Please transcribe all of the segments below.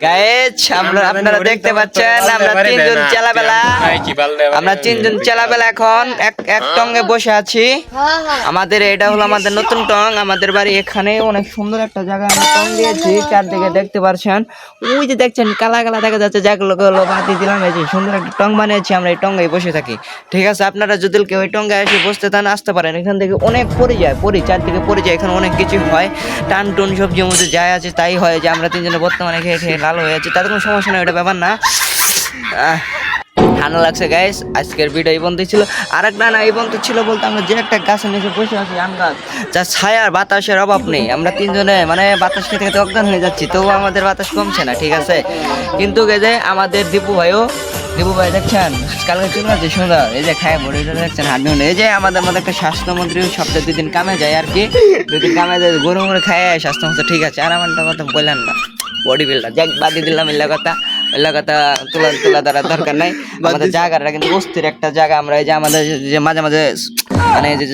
Guys আপনারা দেখতে পাচ্ছেন আমরা তিনজন চেলাবেলা এখন এক টঙ্গে বসে আছি। আমাদের এটা হলো আমাদের নতুন টং। আমাদের বাড়ি এখানে অনেক সুন্দর একটা জায়গা আমরা টং দিয়েছি। চারদিকে দেখতে পাচ্ছেন, ওই যে দেখছেন কালা কালা দেখা যাচ্ছে, যেগুলো বাতি দিলাম। এই যে সুন্দর একটা টং বানিয়েছি, আমরা এই টঙ্গায় বসে থাকি। ঠিক আছে, আপনারা যদি কেউ ওই টঙ্গায় এসে বসতে চান আসতে পারেন। এখান থেকে অনেক চারদিকে পড়ে যায়। এখানে অনেক কিছু হয়, টান টুন সবজির মধ্যে যাই আছে তাই হয়। যে আমরা তিনজনে বর্তমানে খেয়ে খেয়ে লাল হয়ে আছি, তাদের কোনো সমস্যা নেই, ওটা ব্যাপার না। ঠান্ডা লাগছে গাইস। আজকের ভিডিও এই পর্যন্ত ছিল। আরেকটা না এই পর্যন্ত ছিল বলতে, আমরা যে একটা গাছের নিচে বসে আছি, আম গাছ, যা ছায়ার বাতাসের অভাব নেই। আমরা তিনজনে মানে বাতাস খেতে খেতে অজ্ঞান হয়ে যাচ্ছি, তবুও আমাদের বাতাস কমছে না। ঠিক আছে, কিন্তু গেছে আমাদের দীপু ভাই দেখছেন কালকে চলে যাচ্ছে সুন্দর। এই যে খায় বড় দেখছেন হাঁটু। এই যে আমাদের মধ্যে একটা স্বাস্থ্যমন্ত্রী সপ্তাহে 2 দিন কামে যায় আর কি, 2 দিন কামে যায়, গরু মরে খায় স্বাস্থ্যমন্ত্রী। ঠিক আছে, আর আমারটা কথা বললেন না, বডি বিল্ডার যাক বাদি দিলাম। এলা কথা তোলা দরকার নাই। আমাদের জায়গাটা কিন্তু অস্থির একটা জায়গা। আমরা এই যে আমাদের যে মাঝে মাঝে মানে যে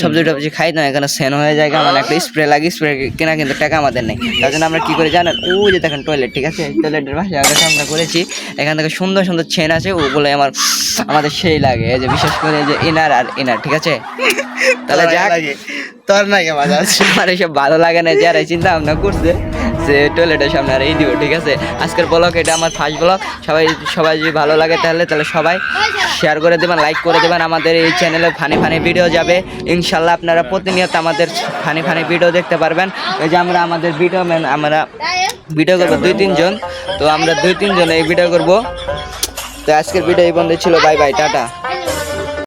সবজি টবজি খাই না, এখানে সেন হয়ে যায়, মানে একটা স্প্রে লাগে, স্প্রে কেনা কিন্তু টাকা আমাদের নেই। তার জন্য আমরা কি করে জানেন, ওই যে দেখেন টয়লেট। ঠিক আছে, টয়লেটের পাশে আমরা করেছি। এখান থেকে সুন্দর সুন্দর চেন আছে, ওগুলো আমাদের সেই লাগে। এই যে বিশেষ করে এই যে ইনার। ঠিক আছে, তাহলে যাক তোর নাকি মজা আছে। আমার এইসব ভালো লাগে না, যারা চিন্তা ভাবনা করছে যে টয়লেটের সামনে আর এই দিব। ঠিক আছে, আজকের ব্লগ এটা আমার ফার্স্ট ব্লগ। সবাই যদি ভালো লাগে তাহলে সবাই শেয়ার করে দেবেন, লাইক করে দেবেন। আমাদের এই চ্যানেলে ফানি ভিডিও যাবে ইনশাল্লাহ। আপনারা প্রতিনিয়ত আমাদের ফানি ভিডিও দেখতে পারবেন। এই যে আমাদের আমরা ভিডিও করবো 2-3 জন। তো আমরা 2-3 জন এই ভিডিও করবো। তো আজকের ভিডিও এই বন্ধ ছিল। Bye bye, tata.